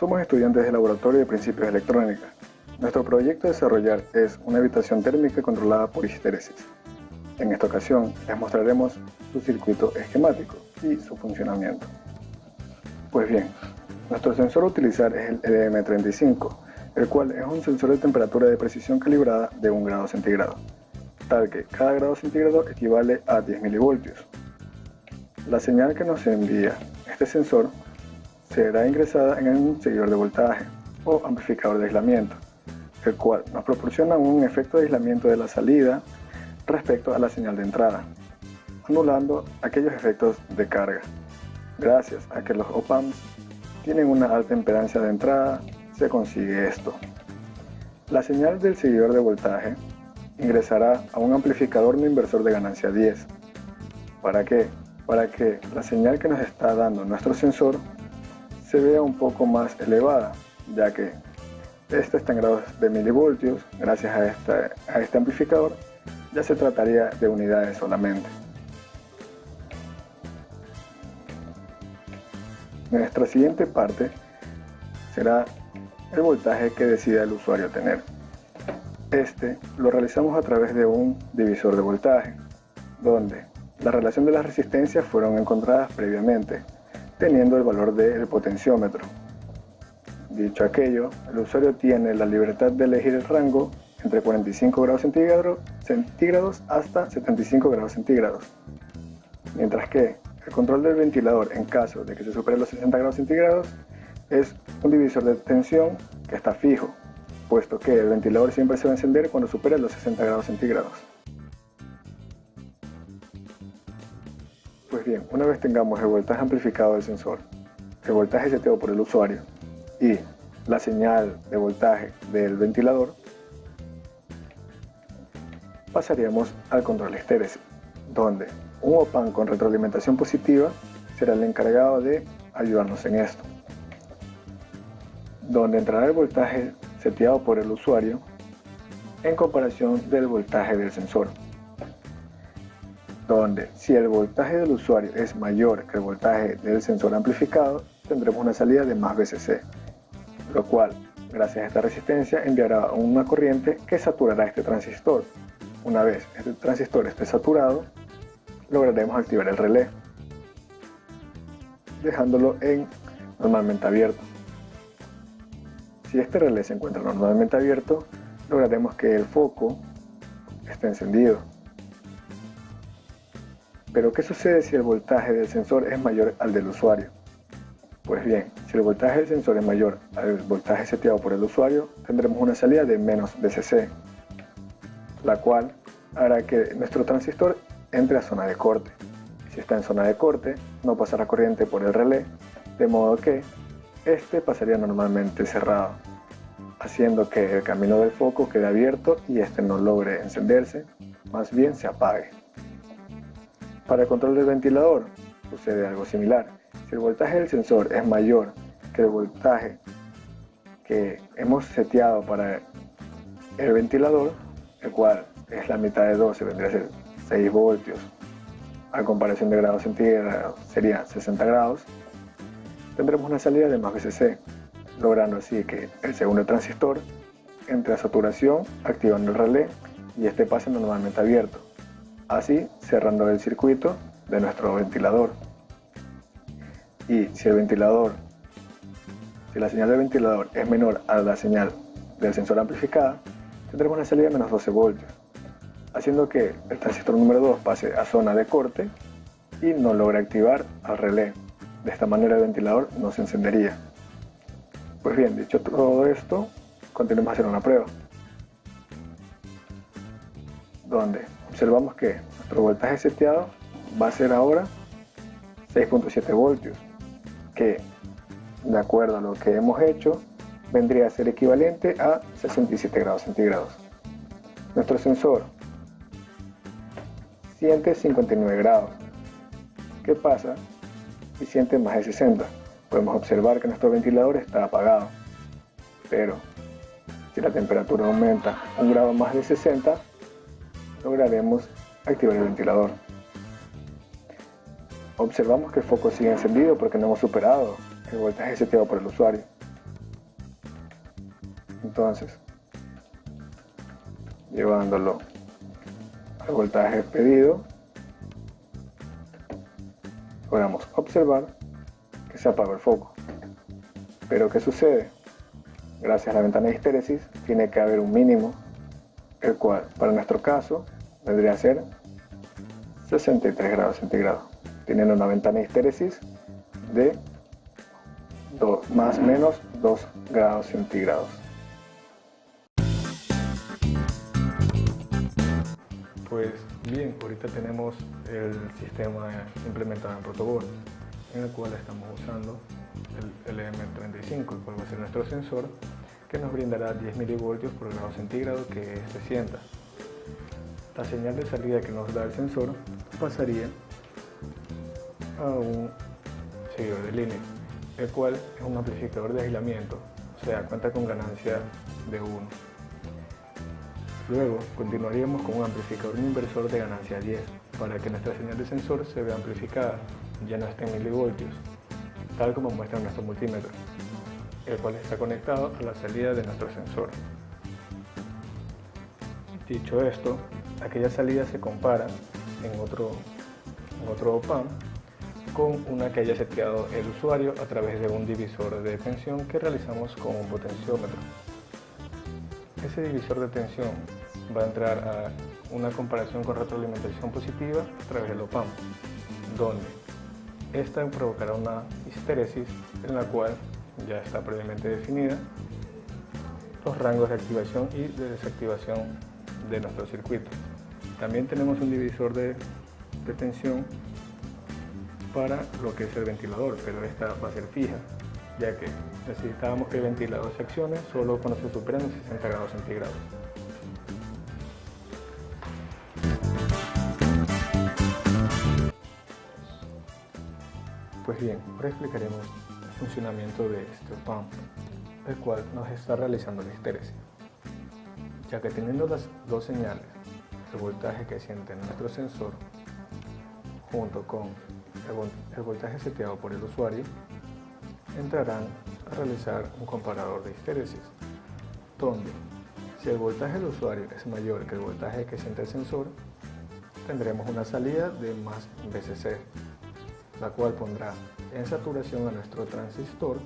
Somos estudiantes del Laboratorio de Principios de Electrónica. Nuestro proyecto a desarrollar es una habitación térmica controlada por histéresis. En esta ocasión les mostraremos su circuito esquemático y su funcionamiento. Pues bien, nuestro sensor a utilizar es el LM35, el cual es un sensor de temperatura de precisión calibrada de 1 grado centígrado, tal que cada grado centígrado equivale a 10 milivoltios. La señal que nos envía este sensor será ingresada en un seguidor de voltaje o amplificador de aislamiento, el cual nos proporciona un efecto de aislamiento de la salida respecto a la señal de entrada, anulando aquellos efectos de carga. Gracias a que los op-amps tienen una alta impedancia de entrada, se consigue esto. La señal del seguidor de voltaje ingresará a un amplificador no inversor de ganancia 10. ¿Para qué? Para que la señal que nos está dando nuestro sensor se vea un poco más elevada, ya que este está en grados de milivoltios. Gracias a este amplificador ya se trataría de unidades solamente. Nuestra siguiente parte será el voltaje que decida el usuario tener. Este lo realizamos a través de un divisor de voltaje, donde la relación de las resistencias fueron encontradas previamente, teniendo el valor del potenciómetro. Dicho aquello, el usuario tiene la libertad de elegir el rango entre 45 grados centígrados hasta 75 grados centígrados, mientras que el control del ventilador, en caso de que se supere los 60 grados centígrados, es un divisor de tensión que está fijo, puesto que el ventilador siempre se va a encender cuando supere los 60 grados centígrados. Pues bien, una vez tengamos el voltaje amplificado del sensor, el voltaje seteado por el usuario y la señal de voltaje del ventilador, pasaríamos al control estéresis, donde un op-amp con retroalimentación positiva será el encargado de ayudarnos en esto, donde entrará el voltaje seteado por el usuario en comparación del voltaje del sensor, donde si el voltaje del usuario es mayor que el voltaje del sensor amplificado, tendremos una salida de más VCC, lo cual, gracias a esta resistencia, enviará una corriente que saturará este transistor. Una vez este transistor esté saturado, lograremos activar el relé, dejándolo en normalmente abierto. Si este relé se encuentra normalmente abierto, lograremos que el foco esté encendido. Pero ¿qué sucede si el voltaje del sensor es mayor al del usuario? Pues bien, si el voltaje del sensor es mayor al voltaje seteado por el usuario, tendremos una salida de menos VCC, la cual hará que nuestro transistor entre a zona de corte. Si está en zona de corte, no pasará corriente por el relé, de modo que este pasaría normalmente cerrado, haciendo que el camino del foco quede abierto y este no logre encenderse, más bien se apague. Para el control del ventilador sucede algo similar. Si el voltaje del sensor es mayor que el voltaje que hemos seteado para el ventilador, el cual es la mitad de 12, vendría a ser 6 voltios, a comparación de grados centígrados sería 60 grados, tendremos una salida de más VCC, logrando así que el segundo transistor entre a saturación, activando el relé y este pase normalmente abierto, así cerrando el circuito de nuestro ventilador. Y si la señal del ventilador es menor a la señal del sensor amplificada, tendremos una salida de menos 12 voltios, haciendo que el transistor número 2 pase a zona de corte y no logre activar al relé. De esta manera el ventilador no se encendería. Pues bien, dicho todo esto, continuemos a hacer una prueba, donde observamos que nuestro voltaje seteado va a ser ahora 6.7 voltios, que de acuerdo a lo que hemos hecho vendría a ser equivalente a 67 grados centígrados. Nuestro sensor siente 59 grados. ¿Qué pasa si siente más de 60? Podemos observar que nuestro ventilador está apagado, pero si la temperatura aumenta 1 grado más de 60, lograremos activar el ventilador. Observamos que el foco sigue encendido porque no hemos superado el voltaje seteado por el usuario. Entonces, llevándolo al voltaje pedido, logramos observar que se apagó el foco. Pero ¿qué sucede? Gracias a la ventana de histéresis tiene que haber un mínimo, el cual para nuestro caso vendría a ser 63 grados centígrados, teniendo una ventana de histéresis de más o menos 2 grados centígrados. Pues bien, ahorita tenemos el sistema implementado en protoboard, en el cual estamos usando el LM35, el cual va a ser nuestro sensor, que nos brindará 10 milivoltios por grado centígrado, que es 60. La señal de salida que nos da el sensor pasaría a un seguidor de línea, el cual es un amplificador de aislamiento, o sea, cuenta con ganancia de 1. Luego continuaríamos con un amplificador inversor de ganancia 10 para que nuestra señal de sensor se vea amplificada, ya no esté en milivoltios, tal como muestra nuestro multímetro, el cual está conectado a la salida de nuestro sensor. Dicho esto, aquella salida se compara en otro op-amp con una que haya seteado el usuario a través de un divisor de tensión que realizamos con un potenciómetro. Ese divisor de tensión va a entrar a una comparación con retroalimentación positiva a través del op-amp, donde esta provocará una histéresis en la cual ya está previamente definida los rangos de activación y de desactivación de nuestro circuito. También tenemos un divisor de tensión para lo que es el ventilador, pero esta va a ser fija, ya que necesitábamos que el ventilador se accione solo cuando se superan los 60 grados centígrados. Pues bien, ahora explicaremos el funcionamiento de este op-amp, el cual nos está realizando la histéresis, ya que teniendo las dos señales, el voltaje que siente nuestro sensor junto con el voltaje seteado por el usuario, entrarán a realizar un comparador de histéresis, donde si el voltaje del usuario es mayor que el voltaje que siente el sensor, tendremos una salida de más VCC, la cual pondrá en saturación a nuestro transistor,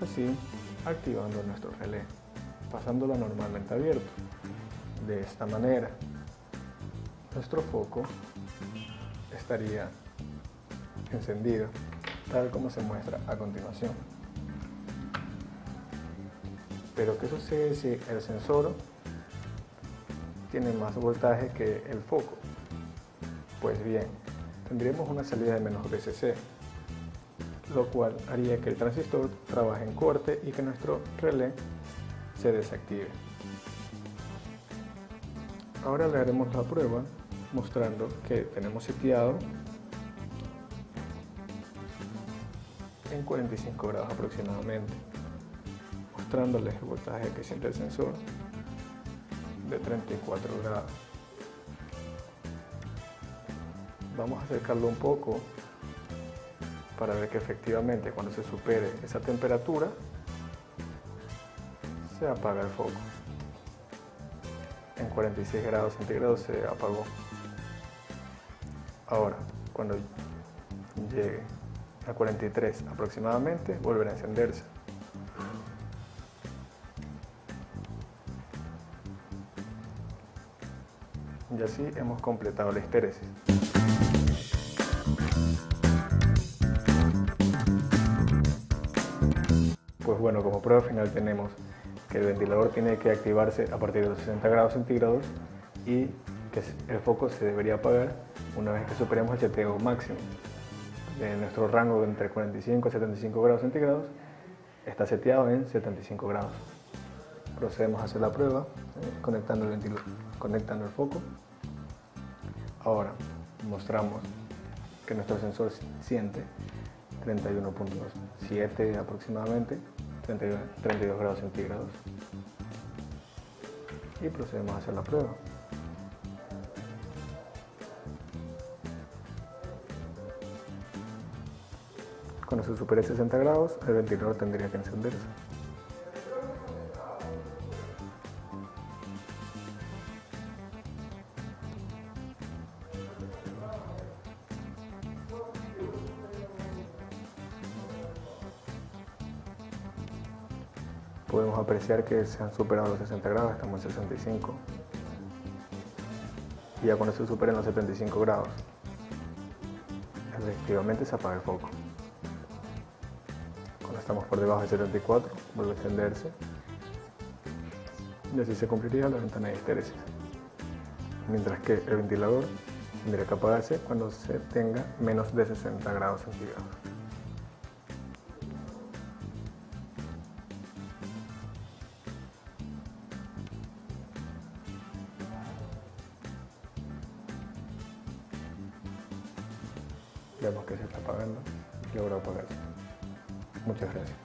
así activando nuestro relé, pasándolo normalmente abierto. De esta manera, nuestro foco estaría encendido, tal como se muestra a continuación. Pero ¿qué sucede si el sensor tiene más voltaje que el foco? Pues bien, tendríamos una salida de menos VCC, lo cual haría que el transistor trabaje en corte y que nuestro relé se desactive. Ahora le haremos la prueba mostrando que tenemos seteado en 45 grados aproximadamente, mostrándoles el voltaje que siente el sensor de 34 grados. Vamos a acercarlo un poco para ver que efectivamente cuando se supere esa temperatura se apaga el foco. En 46 grados centígrados se apagó. Ahora, cuando llegue a 43 aproximadamente, volverá a encenderse. Y así hemos completado la histéresis. Pues bueno, como prueba final tenemos que el ventilador tiene que activarse a partir de los 60 grados centígrados y que el foco se debería apagar una vez que superemos el seteo máximo. En nuestro rango de entre 45 a 75 grados centígrados está seteado en 75 grados. Procedemos a hacer la prueba conectando el foco. Ahora mostramos que nuestro sensor siente 31.7 aproximadamente, 32 grados centígrados, y procedemos a hacer la prueba. Cuando se supere 60 grados, el ventilador tendría que encenderse. podemos apreciar que se han superado los 60 grados, estamos en 65. Y ya cuando se superen los 75 grados, efectivamente se apaga el foco. Cuando estamos por debajo de 74, vuelve a encenderse. Y así se cumpliría la ventana de histéresis. Mientras que el ventilador tendría que apagarse cuando se tenga menos de 60 grados centígrados. Vemos que se está apagando y logra apagarse. Muchas gracias.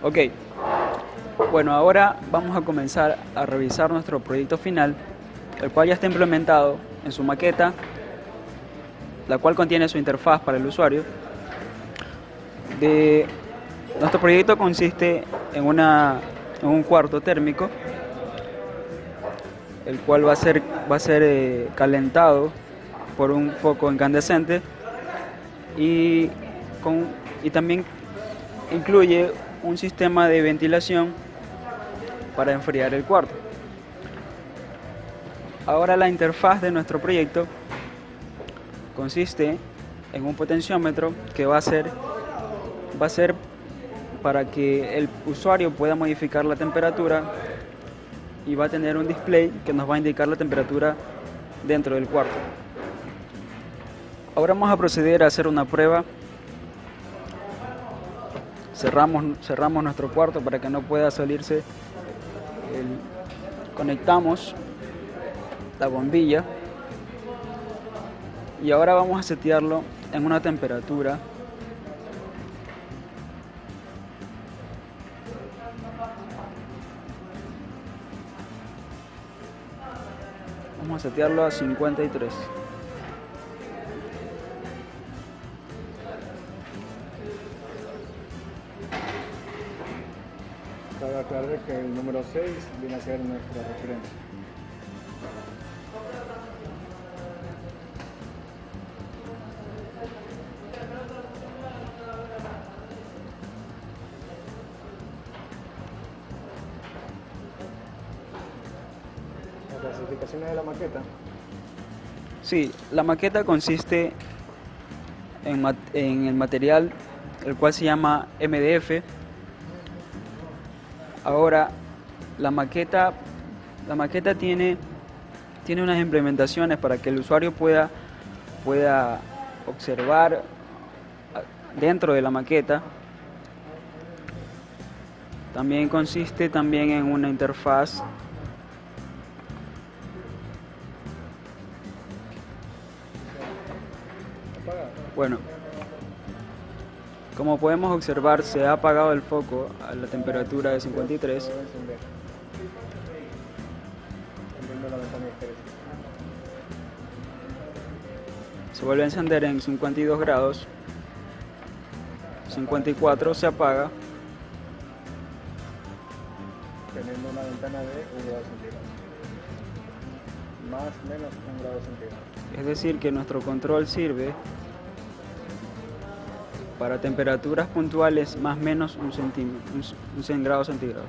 Ok, bueno, ahora vamos a comenzar a revisar nuestro proyecto final, el cual ya está implementado en su maqueta, la cual contiene su interfaz para el usuario. Nuestro proyecto consiste en un cuarto térmico, el cual va a ser calentado por un foco incandescente y también incluye un sistema de ventilación para enfriar el cuarto. Ahora la interfaz de nuestro proyecto consiste en un potenciómetro que va a ser para que el usuario pueda modificar la temperatura, y va a tener un display que nos va a indicar la temperatura dentro del cuarto. Ahora vamos a proceder a hacer una prueba. Cerramos nuestro cuarto para que no pueda salirse. Conectamos la bombilla y ahora vamos a setearlo en una temperatura vamos a setearlo a 53. Cabe aclarar que el número 6 viene a ser nuestra referencia. Las clasificaciones de la maqueta. Sí, la maqueta consiste en el material, el cual se llama MDF. Ahora, la maqueta tiene unas implementaciones para que el usuario pueda observar dentro de la maqueta. También consiste en una interfaz bueno. Como podemos observar, se ha apagado el foco a la temperatura de 53. Se vuelve a encender en 52 grados. 54 se apaga. Teniendo una ventana de 1 grado centígrado. Más o menos 1 grado centígrado. Es decir, que nuestro control sirve para temperaturas puntuales más o menos un 100 grados centígrados.